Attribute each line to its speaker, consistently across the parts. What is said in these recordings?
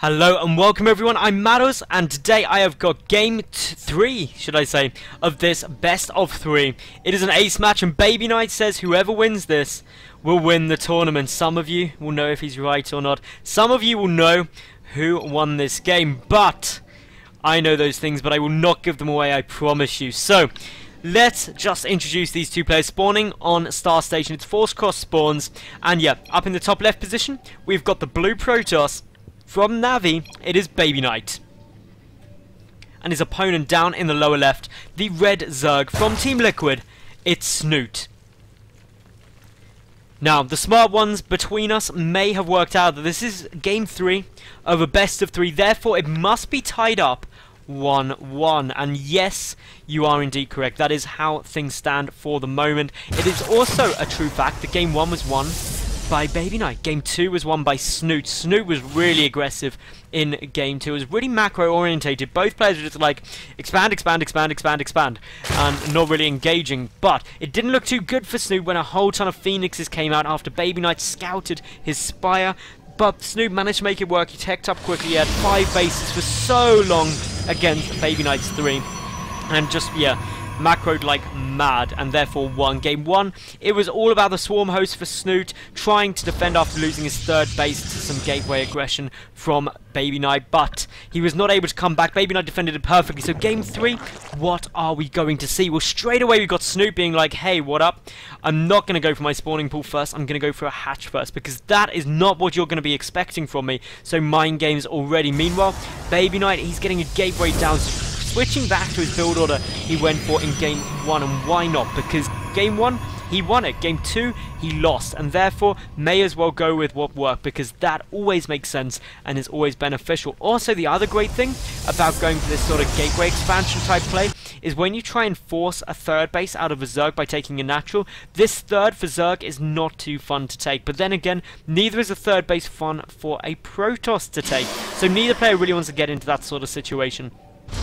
Speaker 1: Hello and welcome everyone, I'm Madals, and today I have got game 3, should I say, of this best of 3. It is an ace match and BabyKnight says whoever wins this will win the tournament. Some of you will know if he's right or not. Some of you will know who won this game, but I know those things, but I will not give them away, I promise you. So, let's just introduce these two players spawning on Star Station. It's Force Cross spawns, and yeah, up in the top left position, we've got the blue Protoss. From Navi, it is BabyKnight. And his opponent down in the lower left, the red Zerg. From Team Liquid, it's Snute. Now, the smart ones between us may have worked out that this is game 3 of a best of 3. Therefore, it must be tied up 1-1. And yes, you are indeed correct. That is how things stand for the moment. It is also a true fact that game 1 was won by BabyKnight. Game 2 was won by Snute. Snute was really aggressive in game 2. It was really macro orientated. Both players were just like expand, expand, expand, expand, expand, and not really engaging. But it didn't look too good for Snute when a whole ton of Phoenixes came out after BabyKnight scouted his Spire. But Snute managed to make it work. He teched up quickly. He had 5 bases for so long against BabyKnight's 3. And just, yeah, macroed like mad, and therefore won. Game 1, it was all about the swarm host for Snute, trying to defend after losing his 3rd base to some gateway aggression from BabyKnight, but he was not able to come back. BabyKnight defended it perfectly. So game 3, what are we going to see? Well, straight away we got Snute being like, hey, what up? I'm not going to go for my spawning pool first. I'm going to go for a hatch first, because that is not what you're going to be expecting from me. So mind games already. Meanwhile, BabyKnight, he's getting a gateway down. Switching back to his build order he went for in game 1, and why not? Because game 1 he won it, game 2 he lost, and therefore may as well go with what worked, because that always makes sense and is always beneficial. Also, the other great thing about going for this sort of gateway expansion type play is when you try and force a 3rd base out of a Zerg by taking a natural, this 3rd for Zerg is not too fun to take. But then again, neither is a 3rd base fun for a Protoss to take, so neither player really wants to get into that sort of situation.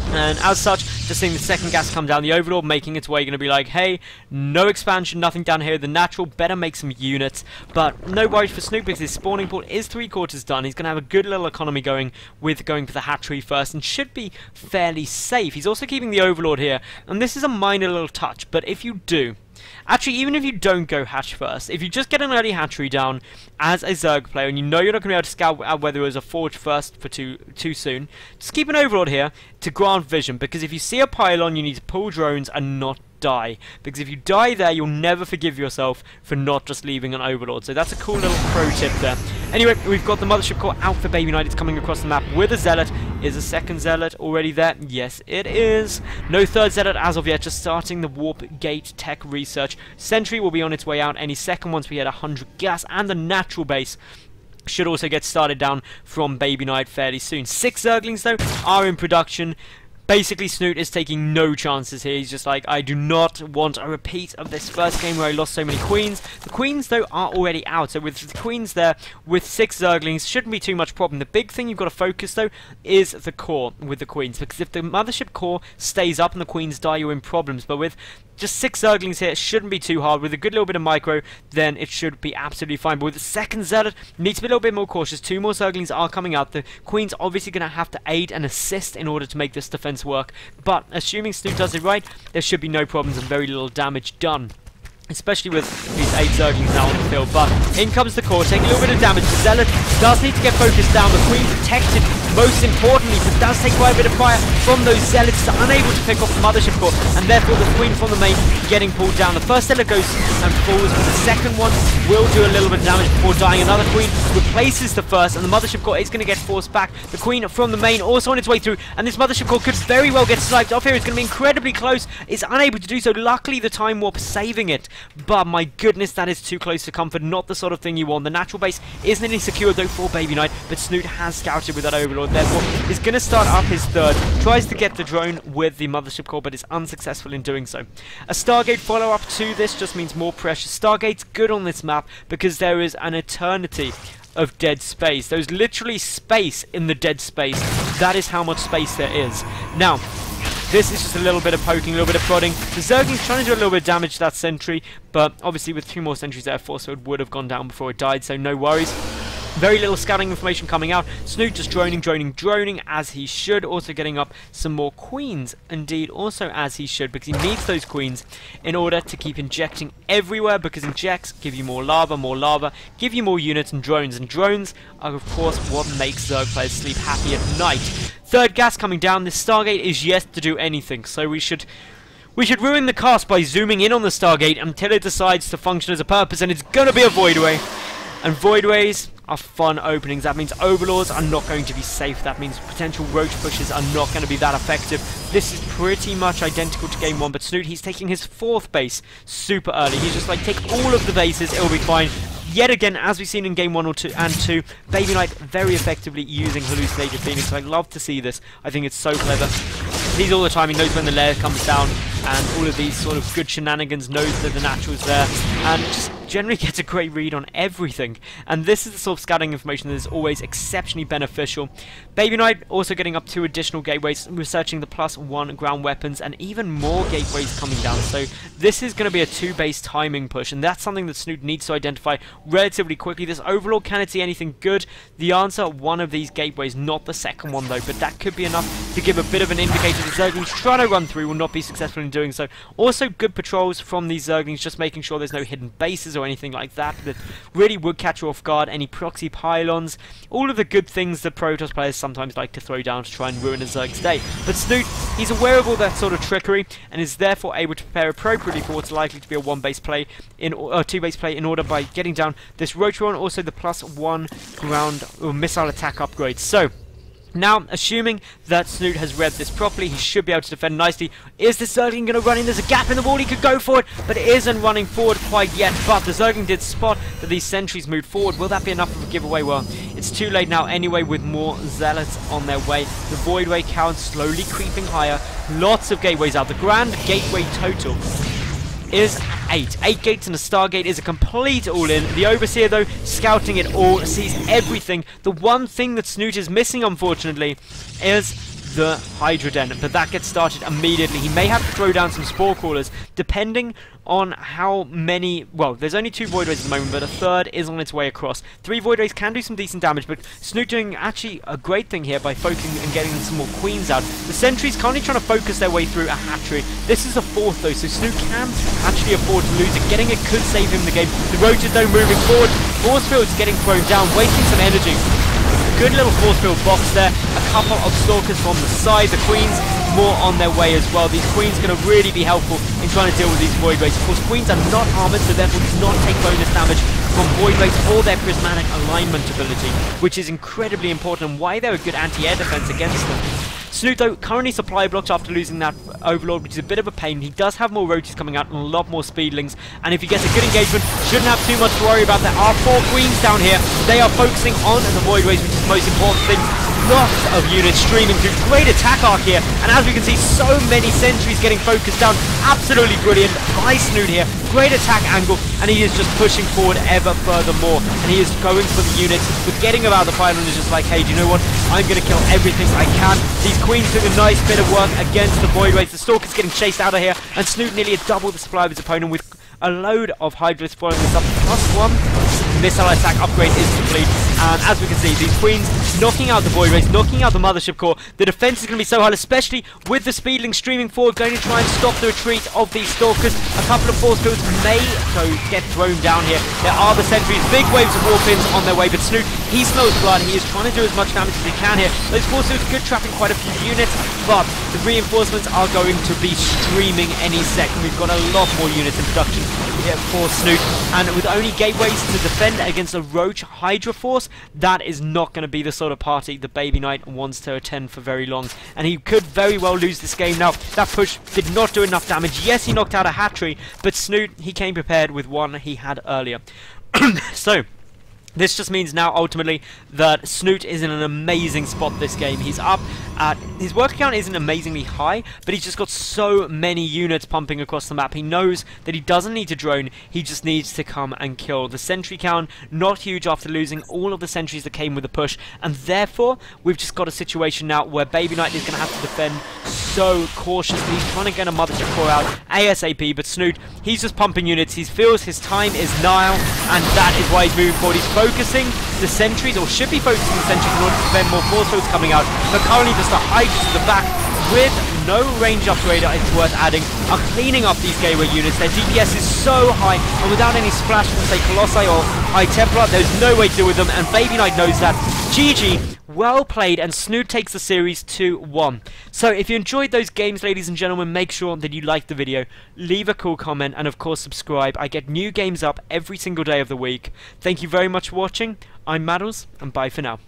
Speaker 1: And as such, just seeing the second gas come down the Overlord, making its way, going to be like, hey, no expansion, nothing down here. The natural better make some units, but no worries for Snute, because his spawning pool is 3/4 done. He's going to have a good little economy going with going for the hatchery first, and should be fairly safe. He's also keeping the Overlord here, and this is a minor little touch, but if you do, actually, even if you don't go hatch first, if you just get an early hatchery down as a Zerg player, and you know you're not going to be able to scout out whether it was a forge first for too soon, just keep an Overlord here to grant vision, because if you see a pylon, you need to pull drones and not die, because if you die there, you'll never forgive yourself for not just leaving an Overlord. So that's a cool little pro tip there. Anyway, we've got the Mothership core out for BabyKnight. It's coming across the map with a Zealot. Is a 2nd Zealot already there? Yes, it is. No 3rd Zealot as of yet, just starting the warp gate tech research. Sentry will be on its way out any second once we hit 100 gas, and the natural base should also get started down from BabyKnight fairly soon. 6 Zerglings, though, are in production. Basically, Snute is taking no chances here. He's just like, I do not want a repeat of this first game where I lost so many queens. The queens, though, are already out. So with the queens there, with 6 Zerglings, shouldn't be too much problem. The big thing you've got to focus, though, is the core with the queens. Because if the Mothership core stays up and the queens die, you're in problems. But with just 6 Zerglings here, it shouldn't be too hard. With a good little bit of micro, then it should be absolutely fine. But with the 2nd Zealot, need to be a little bit more cautious. 2 more Zerglings are coming out. The Queen's obviously going to have to aid and assist in order to make this defense work. But assuming Snute does it right, there should be no problems and very little damage done, especially with these 8 Zerglings now on the field. But in comes the core, taking a little bit of damage. The Zealot does need to get focused down. The Queen protected, most importantly, but does take quite a bit of fire from those Zealots. They're unable to pick off the Mothership core, and therefore the Queen from the main getting pulled down. The first Zealot goes and falls, but the second one will do a little bit of damage before dying. Another Queen replaces the first, and the Mothership core is going to get forced back. The Queen from the main also on its way through, and this Mothership core could very well get sniped off here. It's going to be incredibly close. It's unable to do so. Luckily, the Time Warp saving it. But my goodness, that is too close to comfort. Not the sort of thing you want. The natural base is nearly secure though for BabyKnight, but Snute has scouted with that Overlord. Therefore, is going to start up his 3rd. Tries to get the drone with the Mothership core, but is unsuccessful in doing so. A Stargate follow-up to this just means more pressure. Stargate's good on this map because there is an eternity of dead space. There's literally space in the dead space. That is how much space there is. Now, this is just a little bit of poking, a little bit of prodding. The Zergling's trying to do a little bit of damage to that sentry, but obviously with 2 more sentries there, so it would have gone down before it died, so no worries. Very little scouting information coming out. Snute just droning as he should. Also getting up some more queens, indeed, also as he should, because he needs those queens in order to keep injecting everywhere, because injects give you more lava, give you more units, and drones are of course what makes Zerg players sleep happy at night. Third gas coming down. This Stargate is yet to do anything, so we should ruin the cast by zooming in on the Stargate until it decides to function as a purpose, and it's gonna be a Voidway. And Voidways are fun openings. That means Overlords are not going to be safe. That means potential Roach pushes are not going to be that effective. This is pretty much identical to Game 1, but Snute, he's taking his 4th base super early. He's just like, take all of the bases, it'll be fine. Yet again, as we've seen in Game 1 or 2 and 2, BabyKnight very effectively using Hallucinated Phoenix. I love to see this. I think it's so clever. Sees all the time, he knows when the layer comes down, and all of these sort of good shenanigans, knows that the natural's there, and just generally gets a great read on everything. And this is the sort of scouting information that is always exceptionally beneficial. BabyKnight also getting up 2 additional gateways, researching the +1 ground weapons, and even more gateways coming down. So this is going to be a 2-base timing push, and that's something that Snute needs to identify relatively quickly. This Overlord, can it see anything good? The answer, one of these gateways, not the second one though, but that could be enough to give a bit of an indicator. The Zerglings trying to run through will not be successful in doing so. Also good patrols from these Zerglings, just making sure there's no hidden bases or anything like that really would catch you off guard. Any proxy pylons, all of the good things that Protoss players sometimes like to throw down to try and ruin a Zerg's day. But Snute, he's aware of all that sort of trickery, and is therefore able to prepare appropriately for what's likely to be a 1-base play, or 2-base play, in order by getting down this Rotor and also the +1 ground or missile attack upgrade. So now, assuming that Snute has read this properly, he should be able to defend nicely. Is the Zergling going to run in? There's a gap in the wall, he could go for it, but it isn't running forward quite yet. But the Zergling did spot that these sentries moved forward. Will that be enough of a giveaway? Well, it's too late now anyway, with more Zealots on their way. The Voidway count slowly creeping higher. Lots of gateways out. The grand gateway total is 8. 8 gates and a Stargate is a complete all-in. The Overseer, though, scouting it all, sees everything. The one thing that Snute is missing, unfortunately, is the Hydra Den, but that gets started immediately. He may have to throw down some Spore Crawlers, depending on how many... Well, there's only 2 Voidways at the moment, but a third is on its way across. 3 Voidways can do some decent damage, but Snute doing actually a great thing here by focusing and getting some more Queens out. The Sentries currently trying to focus their way through a hatchery. This is a 4th, though, so Snute can actually afford to lose it. Getting it could save him the game. The Roaches, though, moving forward. Force Field's getting thrown down, wasting some energy. Good little force field box there. A couple of Stalkers from the side. The Queens more on their way as well. These Queens are going to really be helpful in trying to deal with these Void Rays. Of course, Queens are not armored, so therefore do not take bonus damage from Void Rays or their prismatic alignment ability, which is incredibly important and why they're a good anti-air defense against them. Snute, though, currently supply blocked after losing that Overlord, which is a bit of a pain. He does have more Roaches coming out and a lot more Speedlings, and if he gets a good engagement, shouldn't have too much to worry about. There are 4 Queens down here. They are focusing on the Void Rays, which is the most important thing. Lots of units streaming through. Great attack arc here, and as we can see, so many sentries getting focused down. Absolutely brilliant by Snute here. Great attack angle, and he is just pushing forward ever furthermore, and he is going for the units. Forgetting about the pylon is just like, hey, do you know what? I'm going to kill everything I can. These Queens doing a nice bit of work against the Void Rays. The Stalker's getting chased out of here, and Snute nearly double the supply of his opponent with a load of Hydras following this up. +1 missile attack upgrade is complete, and as we can see, these Queens knocking out the Void Rays, knocking out the Mothership core. The defense is going to be so hard, especially with the Speedling streaming forward, going to try and stop the retreat of these Stalkers. A couple of force fields may get thrown down here. There are the sentries, big waves of Warpins on their way, but Snute, he smells blood. He is trying to do as much damage as he can here. Those force fields could trap in quite a few units, but the reinforcements are going to be streaming any second. We've got a lot more units in production here for Snute, and with only gateways to defend against a Roach Hydra force, that is not going to be the sort of party the BabyKnight wants to attend for very long, and he could very well lose this game. Now, that push did not do enough damage. Yes, he knocked out a hatchery, but Snute, he came prepared with one he had earlier. So, this just means now, ultimately, that Snute is in an amazing spot this game. He's up at... His worker count isn't amazingly high, but he's just got so many units pumping across the map. He knows that he doesn't need to drone, he just needs to come and kill. The sentry count, not huge after losing all of the sentries that came with the push, and therefore, we've just got a situation now where BabyKnight is going to have to defend so cautiously. He's trying to get a Mothership core out ASAP, but Snute, he's just pumping units. He feels his time is nigh, and that is why he's moving forward. He's focusing the sentries, or should be focusing the sentries in order to prevent more force flows coming out, but currently just a Hydra to the back with no range upgrade, it's worth adding, are cleaning up these gateway units. Their DPS is so high, and without any splash from, say, Colossi or High Templar, there's no way to deal with them, and BabyKnight knows that. GG, well played, and Snute takes the series 2-1. So, if you enjoyed those games, ladies and gentlemen, make sure that you like the video, leave a cool comment, and of course subscribe. I get new games up every single day of the week. Thank you very much for watching. I'm Madals, and bye for now.